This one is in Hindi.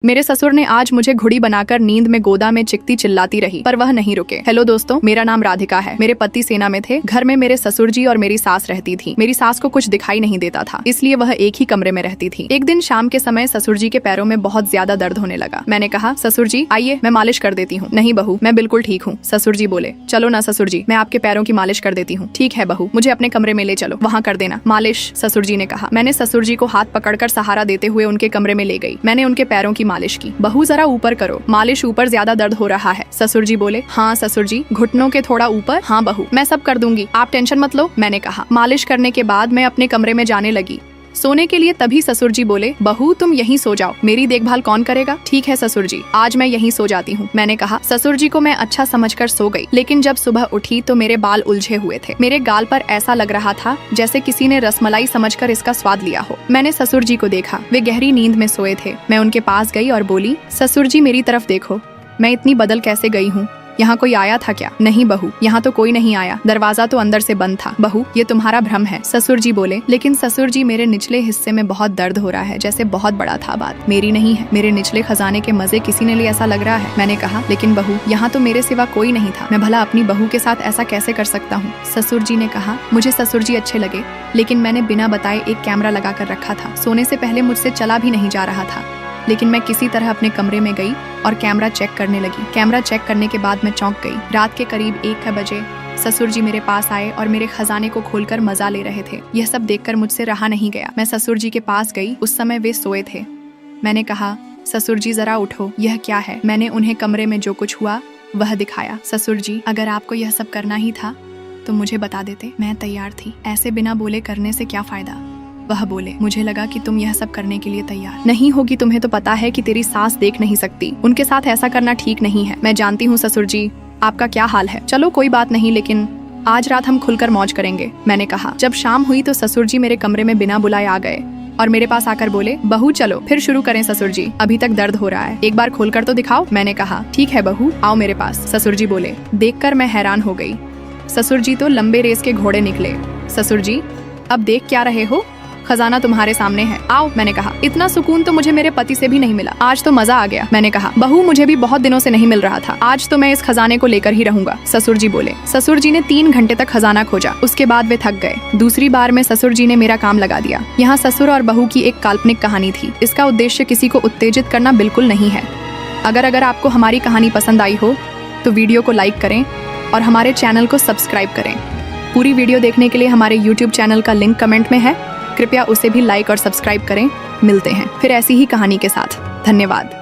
मेरे ससुर ने आज मुझे घुड़ी बनाकर नींद में गोदा में चिकती चिल्लाती रही, पर वह नहीं रुके। हेलो दोस्तों, मेरा नाम राधिका है। मेरे पति सेना में थे। घर में मेरे ससुर जी और मेरी सास रहती थी। मेरी सास को कुछ दिखाई नहीं देता था, इसलिए वह एक ही कमरे में रहती थी। एक दिन शाम के समय ससुर जी के पैरों में बहुत ज्यादा दर्द होने लगा। मैंने कहा, ससुर जी आइए, मैं मालिश कर देती हूँ। नहीं बहू, मैं बिल्कुल ठीक हूँ। ससुर जी बोले, चलो ना ससुर जी, मैं आपके पैरों की मालिश कर देती हूँ। ठीक है बहू, मुझे अपने कमरे में ले चलो, वहाँ कर देना मालिश, ससुर जी ने कहा। मैंने ससुर जी को हाथ पकड़कर सहारा देते हुए उनके कमरे में ले गई। मैंने उनके पैरों की मालिश की। बहू जरा ऊपर करो, मालिश ऊपर ज्यादा दर्द हो रहा है। ससुर जी बोले, हाँ ससुर जी, घुटनों के थोड़ा ऊपर। हाँ बहू, मैं सब कर दूंगी, आप टेंशन मत लो, मैंने कहा। मालिश करने के बाद मैं अपने कमरे में जाने लगी सोने के लिए। तभी ससुर जी बोले, बहू तुम यहीं सो जाओ, मेरी देखभाल कौन करेगा? ठीक है ससुर जी, आज मैं यहीं सो जाती हूँ, मैंने कहा। ससुर जी को मैं अच्छा समझकर सो गई, लेकिन जब सुबह उठी तो मेरे बाल उलझे हुए थे। मेरे गाल पर ऐसा लग रहा था जैसे किसी ने रसमलाई समझकर इसका स्वाद लिया हो। मैंने ससुर जी को देखा, वे गहरी नींद में सोए थे। मैं उनके पास गई और बोली, ससुर जी मेरी तरफ देखो, मैं इतनी बदल कैसे गई हूँ? यहाँ कोई आया था क्या? नहीं बहू, यहाँ तो कोई नहीं आया, दरवाजा तो अंदर से बंद था। बहू, ये तुम्हारा भ्रम है। ससुर जी बोले, लेकिन ससुर जी मेरे निचले हिस्से में बहुत दर्द हो रहा है, जैसे बहुत बड़ा था। बात मेरी नहीं है, मेरे निचले खजाने के मजे किसी ने लिए ऐसा लग रहा है। मैंने कहा, लेकिन बहू, यहाँ तो मेरे सिवा कोई नहीं था, मैं भला अपनी बहू के साथ ऐसा कैसे कर सकता हूँ? ससुर जी ने कहा, मुझे ससुर जी अच्छे लगे, लेकिन मैंने बिना बताए एक कैमरा लगा कर रखा था। सोने से पहले मुझसे चला भी नहीं जा रहा था, लेकिन मैं किसी तरह अपने कमरे में गई और कैमरा चेक करने लगी। कैमरा चेक करने के बाद मैं चौंक गई। रात के करीब 1 बजे ससुर जी मेरे पास आए और मेरे खजाने को खोलकर मजा ले रहे थे। यह सब देखकर मुझसे रहा नहीं गया। मैं ससुर जी के पास गई, उस समय वे सोए थे। मैंने कहा, ससुर जी जरा उठो, यह क्या है? मैंने उन्हें कमरे में जो कुछ हुआ वह दिखाया। ससुर जी, अगर आपको यह सब करना ही था तो मुझे बता देते, मैं तैयार थी। ऐसे बिना बोले करने से क्या फायदा? वह बोले, मुझे लगा कि तुम यह सब करने के लिए तैयार नहीं होगी। तुम्हें तो पता है कि तेरी सास देख नहीं सकती, उनके साथ ऐसा करना ठीक नहीं है। मैं जानती हूँ ससुर जी आपका क्या हाल है। चलो कोई बात नहीं, लेकिन आज रात हम खुलकर मौज करेंगे, मैंने कहा। जब शाम हुई तो ससुर जी मेरे कमरे में बिना बुलाए आ गए और मेरे पास आकर बोले, बहू चलो फिर शुरू करें ससुर जी, अभी तक दर्द हो रहा है, एक बार खोलकर तो दिखाओ। मैंने कहा, ठीक है बहू, आओ मेरे पास। ससुर जी बोले। देखकर मैं हैरान हो गई। ससुर जी तो लंबे रेस के घोड़े निकले। ससुर जी, अब देख क्या रहे हो? खजाना तुम्हारे सामने है, आओ, मैंने कहा। इतना सुकून तो मुझे मेरे पति से भी नहीं मिला, आज तो मजा आ गया, मैंने कहा। बहू, मुझे भी बहुत दिनों से नहीं मिल रहा था, आज तो मैं इस खजाने को लेकर ही रहूंगा, ससुर जी बोले। ससुर जी ने 3 घंटे तक खजाना खोजा, उसके बाद वे थक गए। दूसरी बार में ससुर जी ने मेरा काम लगा दिया। यहाँ ससुर और बहू की एक काल्पनिक कहानी थी। इसका उद्देश्य किसी को उत्तेजित करना बिल्कुल नहीं है। अगर आपको हमारी कहानी पसंद आई हो तो वीडियो को लाइक करें और हमारे चैनल को सब्सक्राइब करें। पूरी वीडियो देखने के लिए हमारे यूट्यूब चैनल का लिंक कमेंट में है, कृपया उसे भी लाइक और सब्सक्राइब करें। मिलते हैं फिर ऐसी ही कहानी के साथ। धन्यवाद।